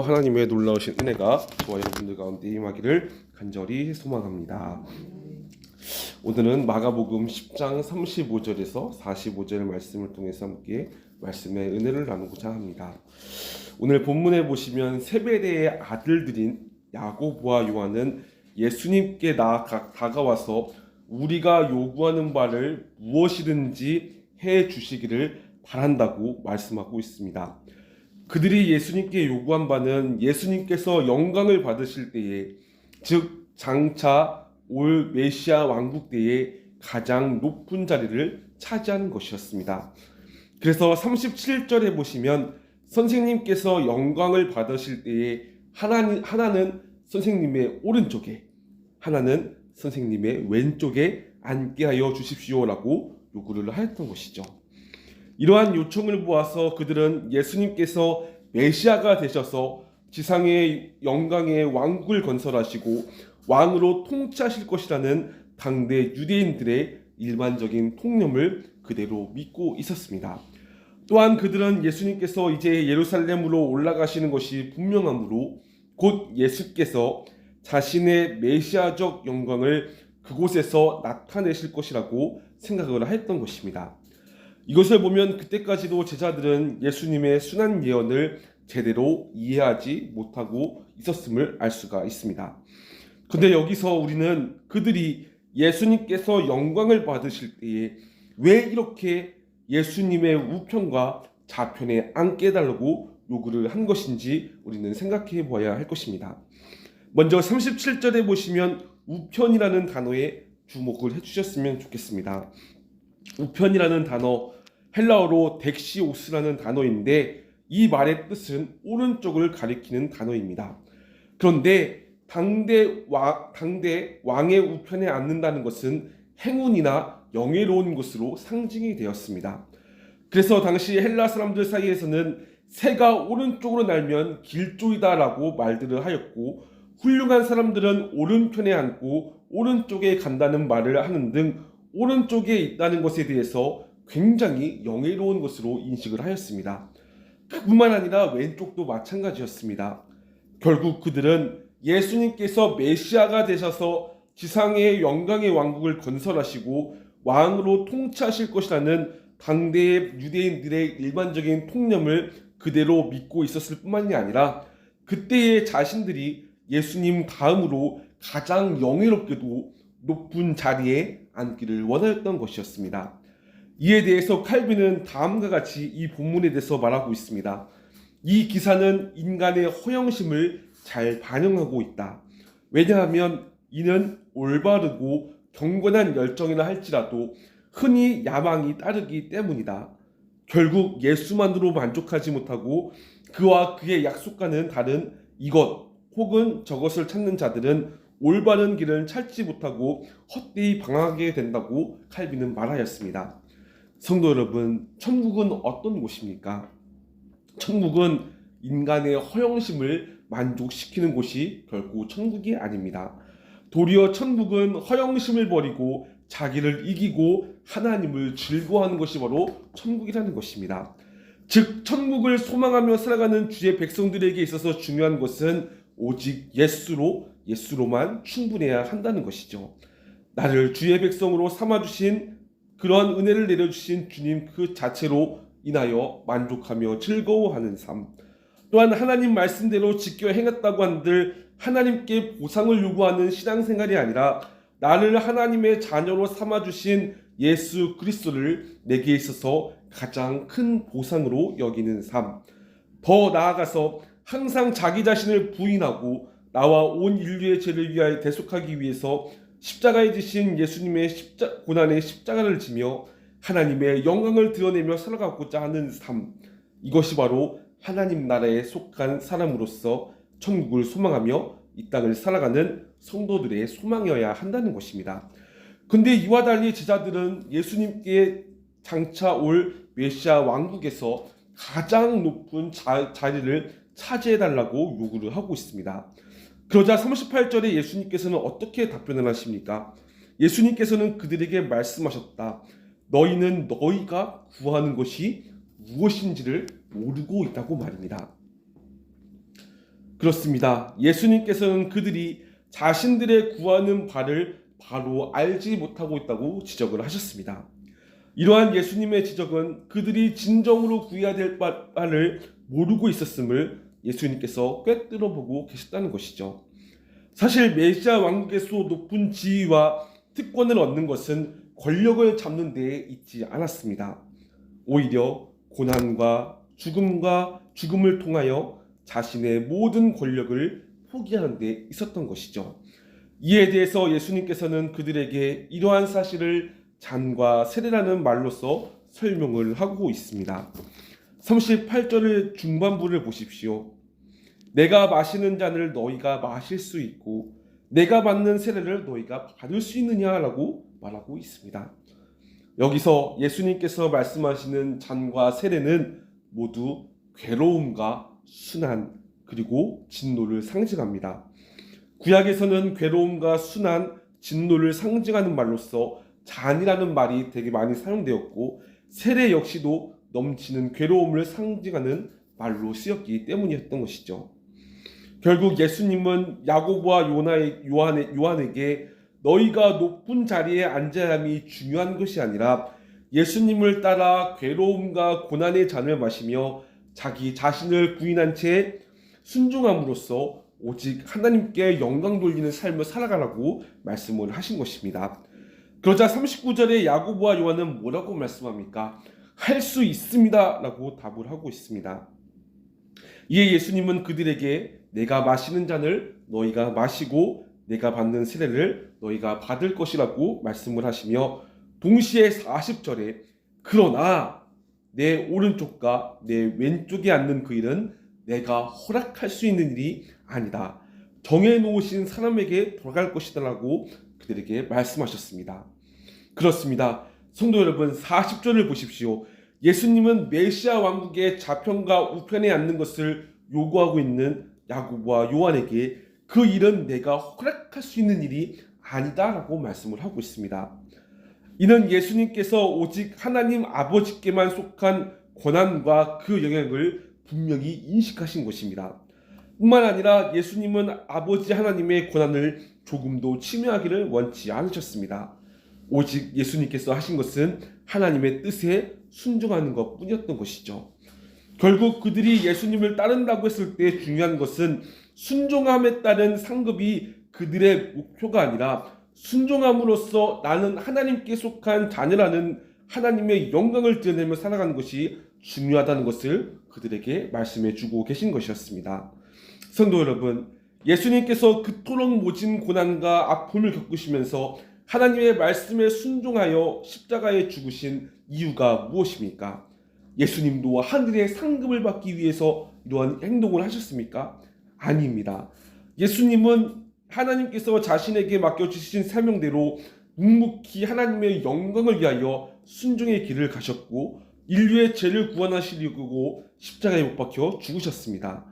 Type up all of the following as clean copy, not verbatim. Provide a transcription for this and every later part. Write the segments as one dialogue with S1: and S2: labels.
S1: 하나님의 놀라우신 은혜가 저와 여러분들 가운데 임하기를 간절히 소망합니다. 오늘은 마가복음 10장 35절에서 45절 말씀을 통해서 함께 말씀의 은혜를 나누고자 합니다. 오늘 본문에 보시면 세베대의 아들들인 야고보와 요한은 예수님께 다가와서 우리가 요구하는 바를 무엇이든지 해 주시기를 바란다고 말씀하고 있습니다. 그들이 예수님께 요구한 바는 예수님께서 영광을 받으실 때에, 즉 장차 올 메시아 왕국 때에 가장 높은 자리를 차지하는 것이었습니다. 그래서 37절에 보시면 선생님께서 영광을 받으실 때에 하나는 선생님의 오른쪽에, 하나는 선생님의 왼쪽에 앉게 하여 주십시오라고 요구를 하였던 것이죠. 이러한 요청을 보아서 그들은 예수님께서 메시아가 되셔서 지상의 영광의 왕국을 건설하시고 왕으로 통치하실 것이라는 당대 유대인들의 일반적인 통념을 그대로 믿고 있었습니다. 또한 그들은 예수님께서 이제 예루살렘으로 올라가시는 것이 분명하므로 곧 예수께서 자신의 메시아적 영광을 그곳에서 나타내실 것이라고 생각을 했던 것입니다. 이것을 보면 그때까지도 제자들은 예수님의 순한 예언을 제대로 이해하지 못하고 있었음을 알 수가 있습니다. 근데 여기서 우리는 그들이 예수님께서 영광을 받으실 때에 왜 이렇게 예수님의 우편과 좌편에 앉게 해달라고 요구를 한 것인지 우리는 생각해 보아야 할 것입니다. 먼저 37절에 보시면 우편이라는 단어에 주목을 해주셨으면 좋겠습니다. 우편이라는 단어, 헬라어로 덱시오스라는 단어인데 이 말의 뜻은 오른쪽을 가리키는 단어입니다. 그런데 당대 왕의 우편에 앉는다는 것은 행운이나 영예로운 것으로 상징이 되었습니다. 그래서 당시 헬라 사람들 사이에서는 새가 오른쪽으로 날면 길조이다라고 말들을 하였고, 훌륭한 사람들은 오른편에 앉고 오른쪽에 간다는 말을 하는 등 오른쪽에 있다는 것에 대해서 굉장히 영예로운 것으로 인식을 하였습니다. 그뿐만 아니라 왼쪽도 마찬가지였습니다. 결국 그들은 예수님께서 메시아가 되셔서 지상의 영광의 왕국을 건설하시고 왕으로 통치하실 것이라는 당대의 유대인들의 일반적인 통념을 그대로 믿고 있었을 뿐만이 아니라 그때의 자신들이 예수님 다음으로 가장 영예롭게도 높은 자리에 앉기를 원하였던 것이었습니다. 이에 대해서 칼빈은 다음과 같이 이 본문에 대해서 말하고 있습니다. 이 기사는 인간의 허영심을 잘 반영하고 있다. 왜냐하면 이는 올바르고 경건한 열정이라 할지라도 흔히 야망이 따르기 때문이다. 결국 예수만으로 만족하지 못하고 그와 그의 약속과는 다른 이것 혹은 저것을 찾는 자들은 올바른 길을 찾지 못하고 헛되이 방황하게 된다고 칼빈은 말하였습니다. 성도 여러분, 천국은 어떤 곳입니까? 천국은 인간의 허영심을 만족시키는 곳이 결코 천국이 아닙니다. 도리어 천국은 허영심을 버리고 자기를 이기고 하나님을 즐거워하는 것이 바로 천국이라는 것입니다. 즉 천국을 소망하며 살아가는 주의 백성들에게 있어서 중요한 것은 오직 예수로만 충분해야 한다는 것이죠. 나를 주의 백성으로 삼아주신, 그러한 은혜를 내려주신 주님 그 자체로 인하여 만족하며 즐거워하는 삶, 또한 하나님 말씀대로 지켜 행했다고 한들 하나님께 보상을 요구하는 신앙생활이 아니라 나를 하나님의 자녀로 삼아주신 예수 그리스도를 내게 있어서 가장 큰 보상으로 여기는 삶, 더 나아가서 항상 자기 자신을 부인하고 나와 온 인류의 죄를 위하여 대속하기 위해서 십자가에 지신 예수님의 고난의 십자가를 지며 하나님의 영광을 드러내며 살아가고자 하는 삶, 이것이 바로 하나님 나라에 속한 사람으로서 천국을 소망하며 이 땅을 살아가는 성도들의 소망이어야 한다는 것입니다. 근데 이와 달리 제자들은 예수님께 장차 올 메시아 왕국에서 가장 높은 자리를 차지해달라고 요구를 하고 있습니다. 그러자 38절에 예수님께서는 어떻게 답변을 하십니까? 예수님께서는 그들에게 말씀하셨다. 너희는 너희가 구하는 것이 무엇인지를 모르고 있다고 말입니다. 그렇습니다. 예수님께서는 그들이 자신들의 구하는 바를 바로 알지 못하고 있다고 지적을 하셨습니다. 이러한 예수님의 지적은 그들이 진정으로 구해야 될 바를 모르고 있었음을 예수님께서 꿰뚫어 보고 계셨다는 것이죠. 사실 메시아 왕국에서 높은 지위와 특권을 얻는 것은 권력을 잡는 데에 있지 않았습니다. 오히려 고난과 죽음을 통하여 자신의 모든 권력을 포기하는 데 있었던 것이죠. 이에 대해서 예수님께서는 그들에게 이러한 사실을 잔과 세례라는 말로써 설명을 하고 있습니다. 38절의 중반부를 보십시오. 내가 마시는 잔을 너희가 마실 수 있고 내가 받는 세례를 너희가 받을 수 있느냐라고 말하고 있습니다. 여기서 예수님께서 말씀하시는 잔과 세례는 모두 괴로움과 순환 그리고 진노를 상징합니다. 구약에서는 괴로움과 순환, 진노를 상징하는 말로서 잔이라는 말이 되게 많이 사용되었고 세례 역시도 넘치는 괴로움을 상징하는 말로 쓰였기 때문이었던 것이죠. 결국 예수님은 야고보와 요한에게 너희가 높은 자리에 앉아야 함이 중요한 것이 아니라 예수님을 따라 괴로움과 고난의 잔을 마시며 자기 자신을 부인한 채 순종함으로써 오직 하나님께 영광 돌리는 삶을 살아가라고 말씀을 하신 것입니다. 그러자 39절에 야고보와 요한은 뭐라고 말씀합니까? 할 수 있습니다 라고 답을 하고 있습니다. 이에 예수님은 그들에게 내가 마시는 잔을 너희가 마시고 내가 받는 세례를 너희가 받을 것이라고 말씀을 하시며 동시에 40절에 그러나 내 오른쪽과 내 왼쪽에 앉는 그 일은 내가 허락할 수 있는 일이 아니다. 정해놓으신 사람에게 돌아갈 것이다 라고 그들에게 말씀하셨습니다. 그렇습니다. 성도 여러분 40절을 보십시오. 예수님은 메시아 왕국의 좌편과 우편에 앉는 것을 요구하고 있는 야고보와 요한에게 그 일은 내가 허락할 수 있는 일이 아니다 라고 말씀을 하고 있습니다. 이는 예수님께서 오직 하나님 아버지께만 속한 권한과 그 영향을 분명히 인식하신 것입니다. 뿐만 아니라 예수님은 아버지 하나님의 권한을 조금도 침해하기를 원치 않으셨습니다. 오직 예수님께서 하신 것은 하나님의 뜻에 순종하는 것 뿐이었던 것이죠. 결국 그들이 예수님을 따른다고 했을 때 중요한 것은 순종함에 따른 상급이 그들의 목표가 아니라 순종함으로써 나는 하나님께 속한 자녀라는 하나님의 영광을 드러내며 살아가는 것이 중요하다는 것을 그들에게 말씀해 주고 계신 것이었습니다. 성도 여러분, 예수님께서 그토록 모진 고난과 아픔을 겪으시면서 하나님의 말씀에 순종하여 십자가에 죽으신 이유가 무엇입니까? 예수님도 하늘의 상급을 받기 위해서 이러한 행동을 하셨습니까? 아닙니다. 예수님은 하나님께서 자신에게 맡겨주신 사명대로 묵묵히 하나님의 영광을 위하여 순종의 길을 가셨고 인류의 죄를 구원하시려고 십자가에 못 박혀 죽으셨습니다.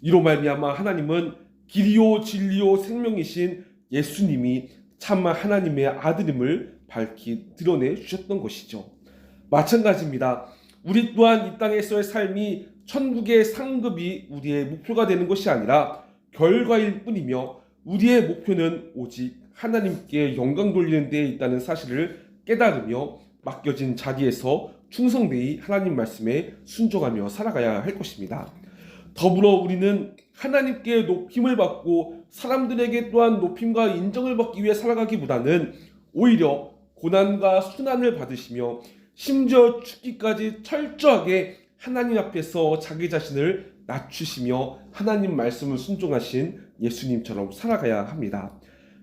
S1: 이로 말미암아 하나님은 길이요 진리요 생명이신 예수님이 참마 하나님의 아들임을 밝히 드러내 주셨던 것이죠. 마찬가지입니다. 우리 또한 이 땅에서의 삶이 천국의 상급이 우리의 목표가 되는 것이 아니라 결과일 뿐이며 우리의 목표는 오직 하나님께 영광 돌리는 데에 있다는 사실을 깨달으며 맡겨진 자리에서 충성되이 하나님 말씀에 순종하며 살아가야 할 것입니다. 더불어 우리는 하나님께 높임을 받고 사람들에게 또한 높임과 인정을 받기 위해 살아가기보다는 오히려 고난과 순환을 받으시며 심지어 죽기까지 철저하게 하나님 앞에서 자기 자신을 낮추시며 하나님 말씀을 순종하신 예수님처럼 살아가야 합니다.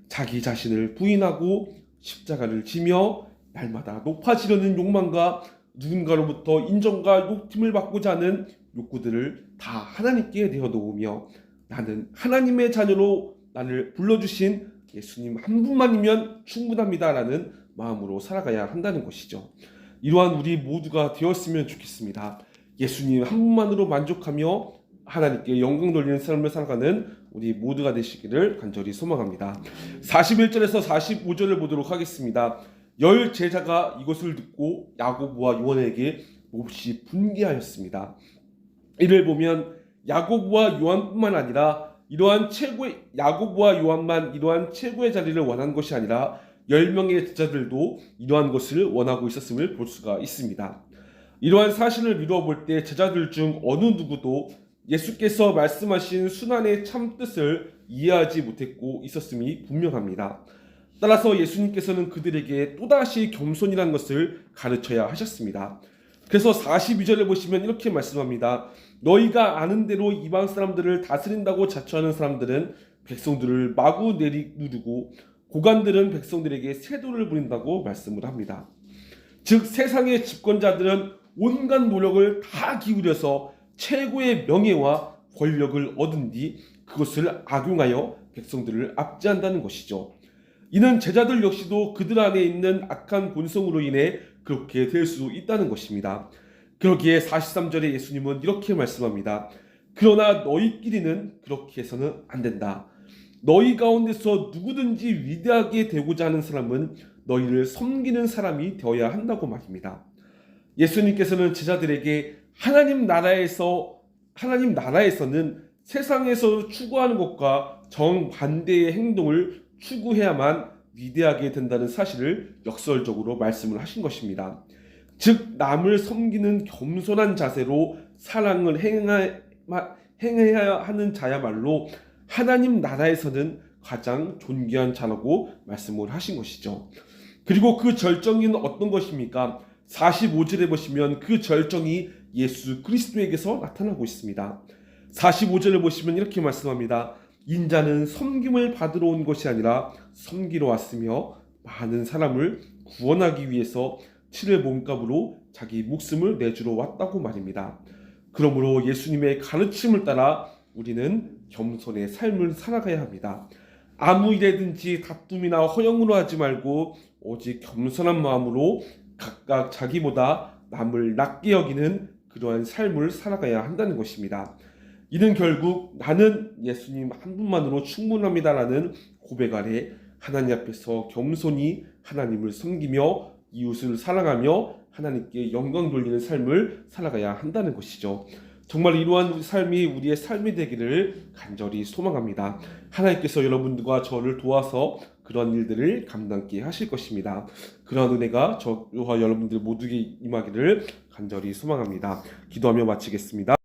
S1: 자기 자신을 부인하고 십자가를 지며 날마다 높아지려는 욕망과 누군가로부터 인정과 높임을 받고자 하는 욕구들을 다 하나님께 내어놓으며 나는 하나님의 자녀로 나를 불러주신 예수님 한 분만이면 충분합니다 라는 마음으로 살아가야 한다는 것이죠. 이러한 우리 모두가 되었으면 좋겠습니다. 예수님 한 분만으로 만족하며 하나님께 영광 돌리는 삶을 살아가는 우리 모두가 되시기를 간절히 소망합니다. 41절에서 45절을 보도록 하겠습니다. 열 제자가 이것을 듣고 야고보와 요한에게 몹시 분개하였습니다. 이를 보면 야고보와 요한뿐만 아니라 이러한 최고의 야고보와 요한만 이러한 최고의 자리를 원한 것이 아니라 10명의 제자들도 이러한 것을 원하고 있었음을 볼 수가 있습니다. 이러한 사실을 미루어 볼 때 제자들 중 어느 누구도 예수께서 말씀하신 순환의 참 뜻을 이해하지 못했고 있었음이 분명합니다. 따라서 예수님께서는 그들에게 또다시 겸손이라는 것을 가르쳐야 하셨습니다. 그래서 42절에 보시면 이렇게 말씀합니다. 너희가 아는 대로 이방 사람들을 다스린다고 자처하는 사람들은 백성들을 마구 누르고 고관들은 백성들에게 세도를 부린다고 말씀을 합니다. 즉 세상의 집권자들은 온갖 노력을 다 기울여서 최고의 명예와 권력을 얻은 뒤 그것을 악용하여 백성들을 압제한다는 것이죠. 이는 제자들 역시도 그들 안에 있는 악한 본성으로 인해 그렇게 될 수 있다는 것입니다. 그러기에 43절에 예수님은 이렇게 말씀합니다. 그러나 너희끼리는 그렇게 해서는 안 된다. 너희 가운데서 누구든지 위대하게 되고자 하는 사람은 너희를 섬기는 사람이 되어야 한다고 말입니다. 예수님께서는 제자들에게 하나님 나라에서는 세상에서 추구하는 것과 정반대의 행동을 추구해야만 위대하게 된다는 사실을 역설적으로 말씀을 하신 것입니다. 즉 남을 섬기는 겸손한 자세로 사랑을 행해야 하는 자야말로 하나님 나라에서는 가장 존귀한 자라고 말씀을 하신 것이죠. 그리고 그 절정은 어떤 것입니까? 45절에 보시면 그 절정이 예수 그리스도에게서 나타나고 있습니다. 45절을 보시면 이렇게 말씀합니다. 인자는 섬김을 받으러 온 것이 아니라 섬기러 왔으며 많은 사람을 구원하기 위해서 치를 몸값으로 자기 목숨을 내주러 왔다고 말입니다. 그러므로 예수님의 가르침을 따라 우리는 겸손의 삶을 살아가야 합니다. 아무 일에든지 다툼이나 허영으로 하지 말고 오직 겸손한 마음으로 각각 자기보다 남을 낮게 여기는 그러한 삶을 살아가야 한다는 것입니다. 이는 결국 나는 예수님 한 분만으로 충분합니다라는 고백 아래 하나님 앞에서 겸손히 하나님을 섬기며 이웃을 사랑하며 하나님께 영광 돌리는 삶을 살아가야 한다는 것이죠. 정말 이러한 삶이 우리의 삶이 되기를 간절히 소망합니다. 하나님께서 여러분들과 저를 도와서 그런 일들을 감당케 하실 것입니다. 그러한 은혜가 저와 여러분들 모두에게 임하기를 간절히 소망합니다. 기도하며 마치겠습니다.